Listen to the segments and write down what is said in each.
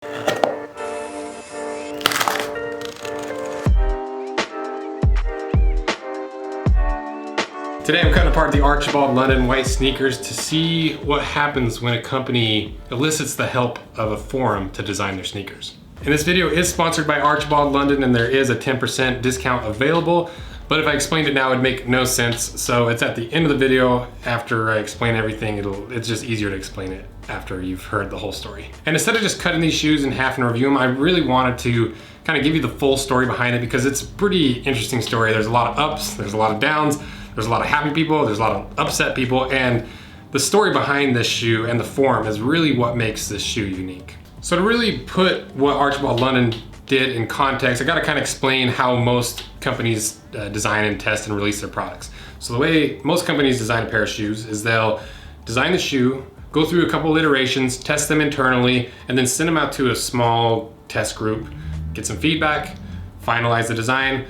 Today I'm cutting apart the Archibald London white sneakers to see what happens when a company elicits the help of a forum to design their sneakers. And this video is sponsored by Archibald London, and there is a 10% discount available, but if I explained it now, it would make no sense. So it's at the end of the video. After I explain everything, it's just easier to explain it after you've heard the whole story. And instead of just cutting these shoes in half and review them, I really wanted to kind of give you the full story behind it, because it's a pretty interesting story. There's a lot of ups, there's a lot of downs, there's a lot of happy people, there's a lot of upset people, and the story behind this shoe and the forum is really what makes this shoe unique. So to really put what Archibald London did in context, I gotta kind of explain how most companies design and test and release their products. So the way most companies design a pair of shoes is they'll design the shoe, go through a couple iterations, test them internally, and then send them out to a small test group, get some feedback, finalize the design,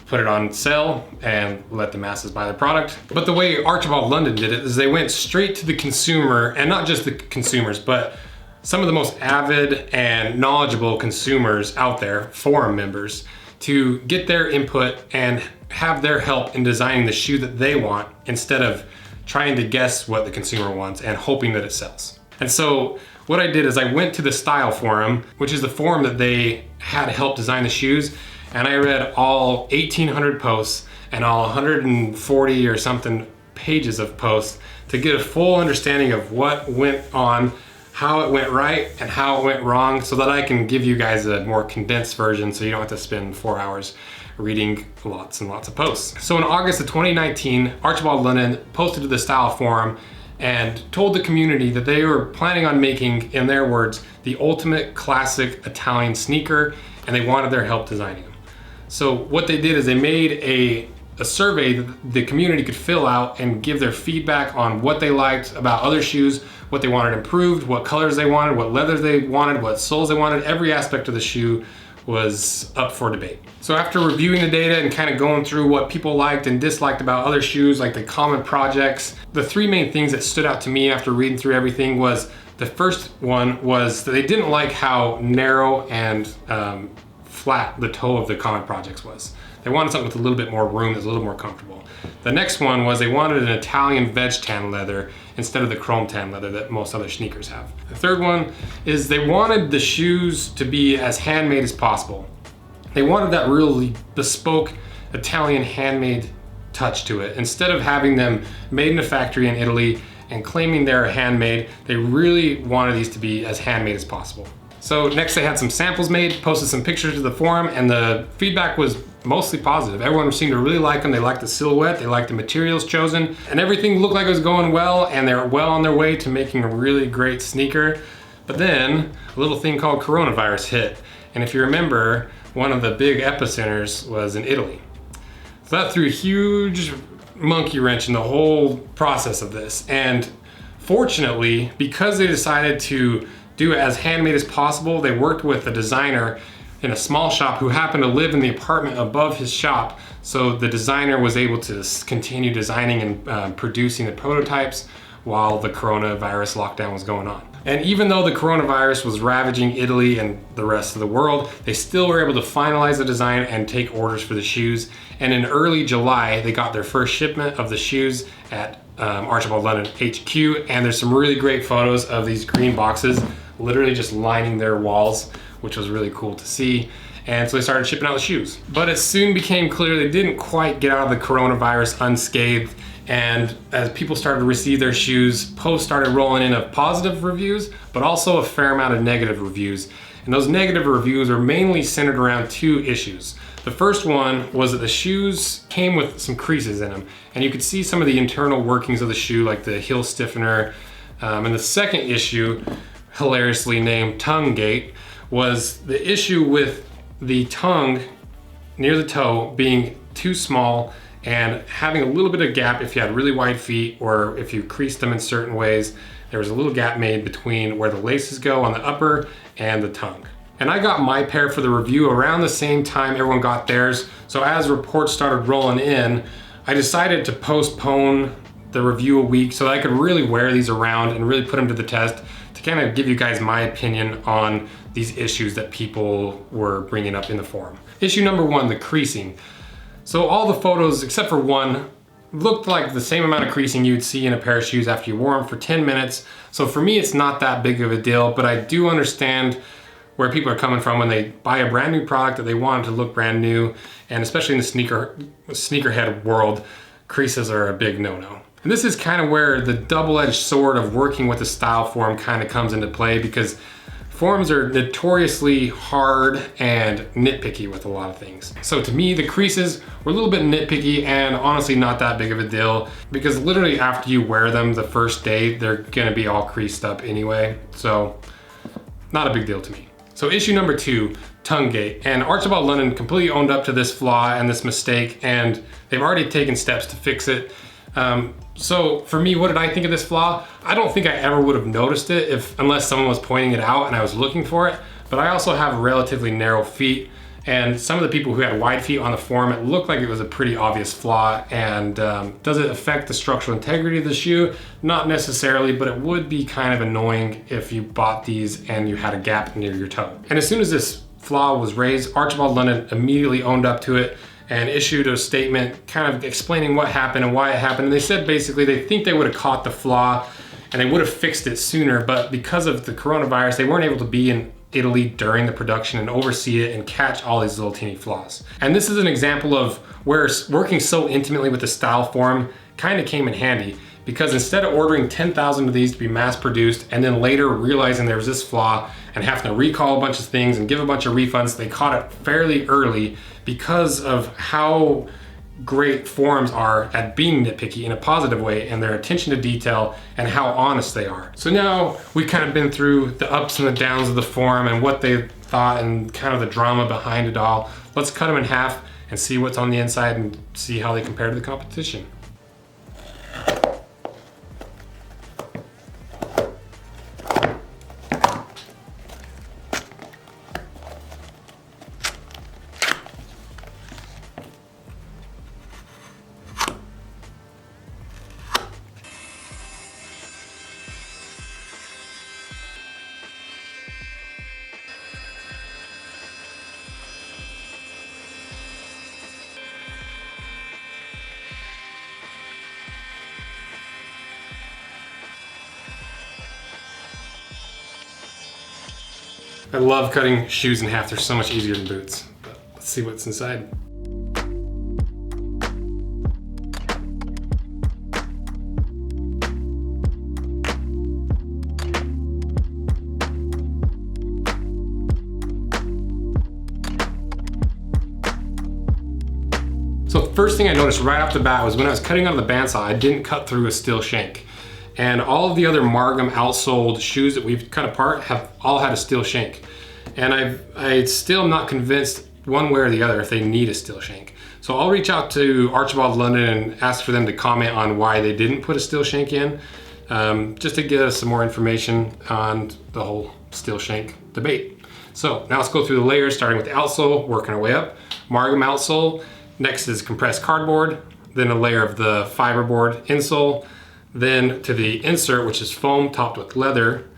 put it on sale, and let the masses buy the product. But the way Archibald London did it is they went straight to the consumer, and not just the consumers, but some of the most avid and knowledgeable consumers out there, forum members, to get their input and have their help in designing the shoe that they want, instead of trying to guess what the consumer wants and hoping that it sells. And so what I did is I went to the StyleForum, which is the forum that they had help design the shoes, and I read all 1,800 posts and all 140 or something pages of posts to get a full understanding of what went on, how it went right, and how it went wrong, so that I can give you guys a more condensed version so you don't have to spend 4 hours reading lots and lots of posts. So in August of 2019, Archibald London posted to the StyleForum and told the community that they were planning on making, in their words, the ultimate classic Italian sneaker, and they wanted their help designing them. So what they did is they made a survey that the community could fill out and give their feedback on what they liked about other shoes, what they wanted improved, what colors they wanted, what leathers they wanted, what soles they wanted. Every aspect of the shoe was up for debate. So after reviewing the data and kind of going through what people liked and disliked about other shoes, like the common projects, the three main things that stood out to me after reading through everything was, the first one was that they didn't like how narrow and flat the toe of the common projects was. They wanted something with a little bit more room that's a little more comfortable. The next one was they wanted an Italian veg tan leather instead of the chrome tan leather that most other sneakers have. The third one is they wanted the shoes to be as handmade as possible. They wanted that really bespoke Italian handmade touch to it. Instead of having them made in a factory in Italy and claiming they're handmade, they really wanted these to be as handmade as possible. So next they had some samples made, posted some pictures to the forum, and the feedback was mostly positive. Everyone seemed to really like them. They liked the silhouette, they liked the materials chosen, and everything looked like it was going well, and they're well on their way to making a really great sneaker. But then a little thing called coronavirus hit. And if you remember, one of the big epicenters was in Italy. So that threw a huge monkey wrench in the whole process of this. And fortunately, because they decided to do it as handmade as possible, they worked with a designer in a small shop who happened to live in the apartment above his shop. So the designer was able to continue designing and producing the prototypes while the coronavirus lockdown was going on. And even though the coronavirus was ravaging Italy and the rest of the world, they still were able to finalize the design and take orders for the shoes. And in early July, they got their first shipment of the shoes at Archibald London HQ, and there's some really great photos of these green boxes literally just lining their walls, which was really cool to see. And so they started shipping out the shoes. But it soon became clear they didn't quite get out of the coronavirus unscathed. And as people started to receive their shoes, posts started rolling in of positive reviews, but also a fair amount of negative reviews. And those negative reviews are mainly centered around two issues. The first one was that the shoes came with some creases in them, and you could see some of the internal workings of the shoe, like the heel stiffener. And the second issue, hilariously named Tongue Gate, was the issue with the tongue near the toe being too small and having a little bit of gap if you had really wide feet, or if you creased them in certain ways. There was a little gap made between where the laces go on the upper and the tongue. And I got my pair for the review around the same time everyone got theirs. So as reports started rolling in, I decided to postpone the review a week so that I could really wear these around and really put them to the test to kind of give you guys my opinion on these issues that people were bringing up in the forum. Issue number 1, the creasing. So all the photos, except for one, looked like the same amount of creasing you'd see in a pair of shoes after you wore them for 10 minutes. So for me, it's not that big of a deal, but I do understand where people are coming from when they buy a brand new product that they want it to look brand new, and especially in the sneakerhead world, creases are a big no-no. And this is kind of where the double-edged sword of working with the StyleForum kind of comes into play, because forums are notoriously hard and nitpicky with a lot of things. So to me, the creases were a little bit nitpicky and honestly not that big of a deal, because literally after you wear them the first day, they're gonna be all creased up anyway. So not a big deal to me. So issue number 2, tongue gate. And Archibald London completely owned up to this flaw and this mistake, and they've already taken steps to fix it. So for me, what did I think of this flaw? I don't think I ever would have noticed it unless someone was pointing it out and I was looking for it. But I also have relatively narrow feet, and some of the people who had wide feet on the forum, it looked like it was a pretty obvious flaw. And does it affect the structural integrity of the shoe? Not necessarily, but it would be kind of annoying if you bought these and you had a gap near your toe. And as soon as this flaw was raised, Archibald London immediately owned up to it and issued a statement kind of explaining what happened and why it happened. And they said basically they think they would have caught the flaw and they would have fixed it sooner, but because of the coronavirus, they weren't able to be in Italy during the production and oversee it and catch all these little teeny flaws. And this is an example of where working so intimately with the StyleForum kind of came in handy, because instead of ordering 10,000 of these to be mass produced and then later realizing there was this flaw and having to recall a bunch of things and give a bunch of refunds, they caught it fairly early because of how great forums are at being nitpicky in a positive way and their attention to detail and how honest they are. So now we've kind of been through the ups and the downs of the forum and what they thought and kind of the drama behind it all. Let's cut them in half and see what's on the inside and see how they compare to the competition. I love cutting shoes in half. They're so much easier than boots. But let's see what's inside. So first thing I noticed right off the bat was when I was cutting out of the bandsaw, I didn't cut through a steel shank. And all of the other Margam outsoled shoes that we've cut apart have all had a steel shank. And I still am not convinced one way or the other if they need a steel shank. So I'll reach out to Archibald London and ask for them to comment on why they didn't put a steel shank in, just to get us some more information on the whole steel shank debate. So now let's go through the layers, starting with the outsole, working our way up. Margam outsole, next is compressed cardboard, then a layer of the fiberboard insole, then to the insert, which is foam topped with leather.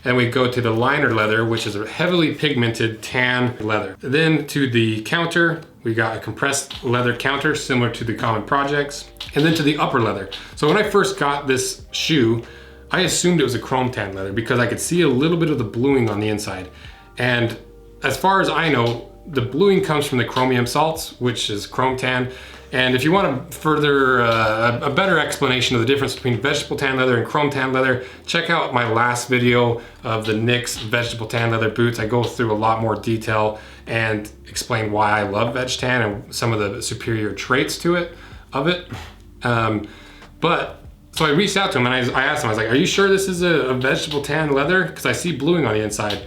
And we go to the liner leather, which is a heavily pigmented tan leather. Then to the counter, we got a compressed leather counter similar to the common projects. And then to the upper leather. So when I first got this shoe, I assumed it was a chrome tan leather because I could see a little bit of the bluing on the inside. And as far as I know, the bluing comes from the chromium salts, which is chrome tan. And if you want a further, a better explanation of the difference between vegetable tan leather and chrome tan leather, check out my last video of the NYX vegetable tan leather boots. I go through a lot more detail and explain why I love veg tan and some of the superior traits to it, so I reached out to him and I asked him, I was like, are you sure this is a vegetable tan leather? Because I see bluing on the inside.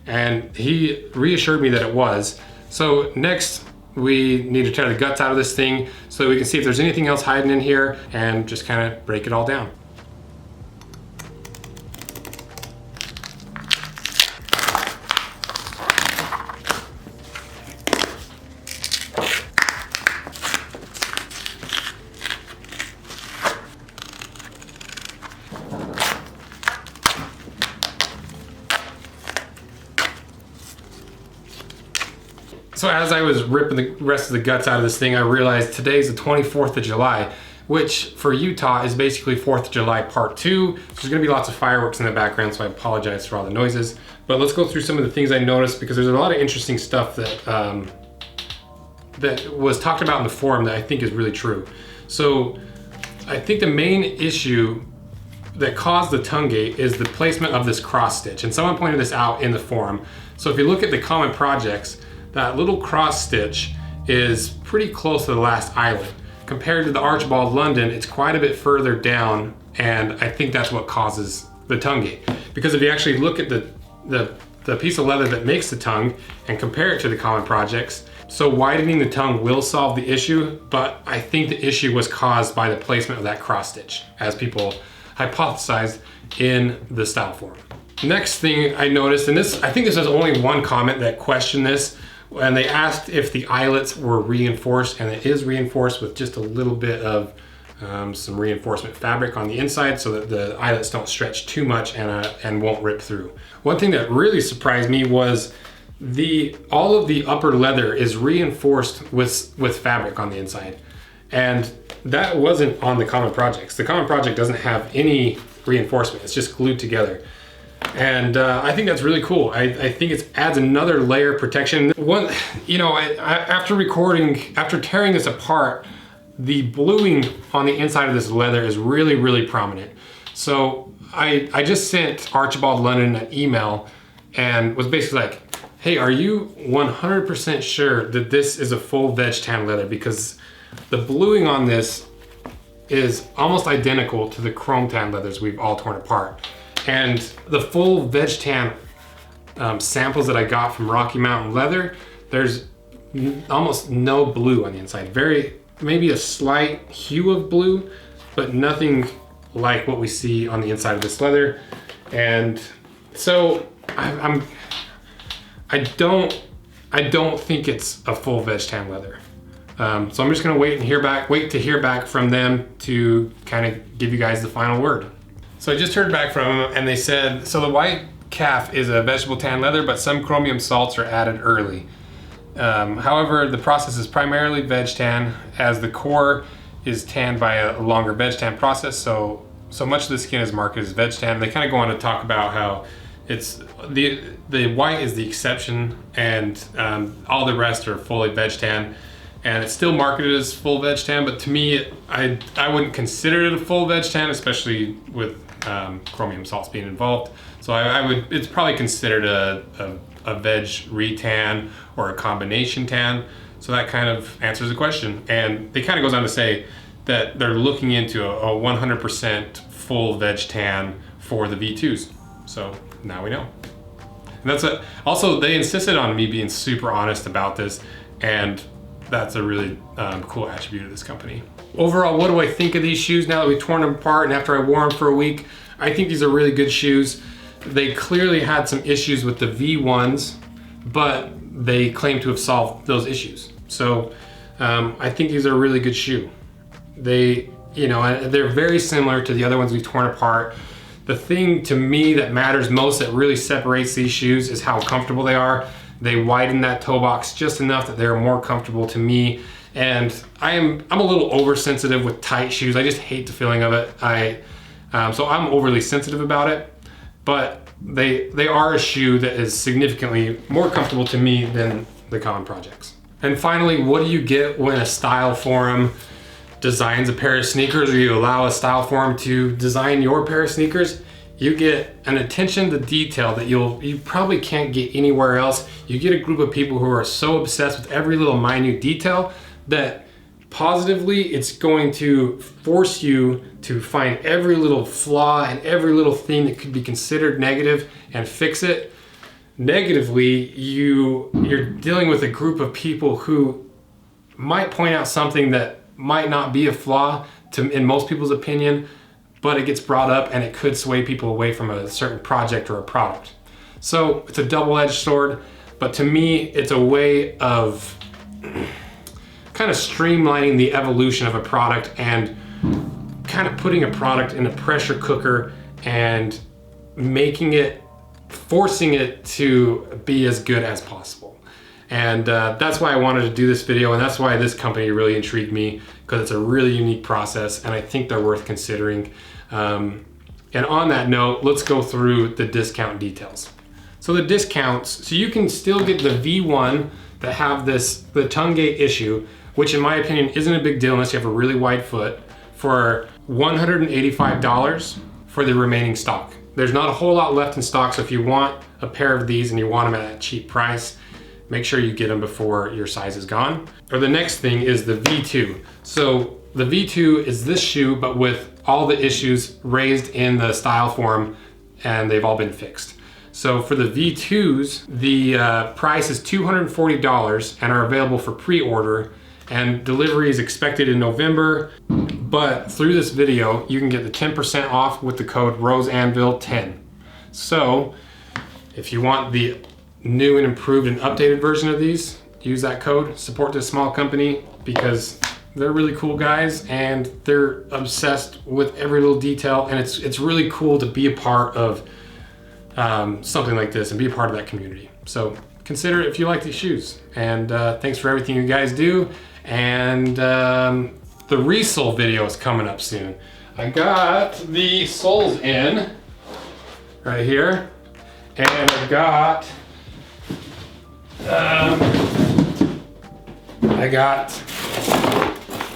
And he reassured me that it was. So next, we need to tear the guts out of this thing so that we can see if there's anything else hiding in here and just kind of break it all down. So as I was ripping the rest of the guts out of this thing, I realized today's the 24th of July, which for Utah is basically 4th of July part 2. There's gonna be lots of fireworks in the background, so I apologize for all the noises. But let's go through some of the things I noticed, because there's a lot of interesting stuff that that was talked about in the forum that I think is really true. So I think the main issue that caused the tongue gate is the placement of this cross stitch. And someone pointed this out in the forum. So if you look at the common projects, that little cross stitch is pretty close to the last eyelet. Compared to the Archibald London, it's quite a bit further down, and I think that's what causes the tongue gate. Because if you actually look at the piece of leather that makes the tongue and compare it to the common projects, so widening the tongue will solve the issue, but I think the issue was caused by the placement of that cross stitch, as people hypothesized in the StyleForum. Next thing I noticed, and I think this was only one comment that questioned this, and they asked if the eyelets were reinforced, and it is reinforced with just a little bit of some reinforcement fabric on the inside so that the eyelets don't stretch too much and won't rip through. One thing that really surprised me was all of the upper leather is reinforced with fabric on the inside, and that wasn't on the common projects. The common project doesn't have any reinforcement, it's just glued together. And I think that's really cool. I think it adds another layer of protection. After tearing this apart, the bluing on the inside of this leather is really, really prominent. So I just sent Archibald London an email and was basically like, hey, are you 100% sure that this is a full veg tan leather? Because the bluing on this is almost identical to the chrome tan leathers we've all torn apart. And the full veg tan samples that I got from Rocky Mountain Leather, there's almost no blue on the inside. Maybe a slight hue of blue, but nothing like what we see on the inside of this leather. And so I don't think it's a full veg tan leather. So I'm just gonna wait to hear back from them to kind of give you guys the final word. So I just heard back from them, and they said, so the white calf is a vegetable tan leather, but some chromium salts are added early. However, the process is primarily veg tan, as the core is tanned by a longer veg tan process, so much of the skin is marketed as veg tan. They kind of go on to talk about how it's the white is the exception, and all the rest are fully veg tan. And it's still marketed as full veg tan, but to me, I wouldn't consider it a full veg tan, especially with chromium salts being involved. So it's probably considered a veg retan or a combination tan. So that kind of answers the question. And it kind of goes on to say that they're looking into a 100% full veg tan for the V2s. So now we know. And also they insisted on me being super honest about this, and that's a really cool attribute of this company. Overall, what do I think of these shoes now that we've torn them apart and after I wore them for a week? I think these are really good shoes. They clearly had some issues with the V1s, but they claim to have solved those issues. So I think these are a really good shoe. They're very similar to the other ones we've torn apart. The thing to me that matters most, that really separates these shoes, is how comfortable they are. They widen that toe box just enough that they're more comfortable to me. And I'm a little oversensitive with tight shoes. I just hate the feeling of it. So I'm overly sensitive about it. But they are a shoe that is significantly more comfortable to me than the common projects. And finally, what do you get when a StyleForum designs a pair of sneakers, or you allow a StyleForum to design your pair of sneakers? You get an attention to detail that you probably can't get anywhere else. You get a group of people who are so obsessed with every little minute detail that positively it's going to force you to find every little flaw and every little thing that could be considered negative and fix it. Negatively, you're dealing with a group of people who might point out something that might not be a flaw in most people's opinion, but it gets brought up and it could sway people away from a certain project or a product. So it's a double-edged sword, but to me, it's a way of kind of streamlining the evolution of a product and kind of putting a product in a pressure cooker and forcing it to be as good as possible. And that's why I wanted to do this video, and that's why this company really intrigued me, because it's a really unique process and I think they're worth considering. And on that note, let's go through the discount details. So the discounts, so you can still get the V1 that have the tongue gate issue, which in my opinion isn't a big deal unless you have a really wide foot, for $185 for the remaining stock. There's not a whole lot left in stock, so if you want a pair of these and you want them at a cheap price, make sure you get them before your size is gone. Or the next thing is the V2. So the V2 is this shoe, but with all the issues raised in the StyleForum, and they've all been fixed. So for the V2s, the price is $240 and are available for pre-order, and delivery is expected in November. But through this video, you can get the 10% off with the code ROSEANVIL10. So if you want the new and improved and updated version of these, use that code. Support this small company because they're really cool guys and they're obsessed with every little detail, and it's really cool to be a part of something like this and be a part of that community. So consider it if you like these shoes. And thanks for everything you guys do. And the resole video is coming up soon. I got the soles in right here, and I've got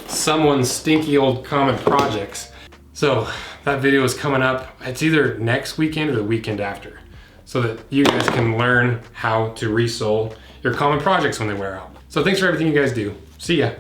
someone's stinky old common projects. So that video is coming up. It's either next weekend or the weekend after, so that you guys can learn how to resole your common projects when they wear out. So thanks for everything you guys do. See ya.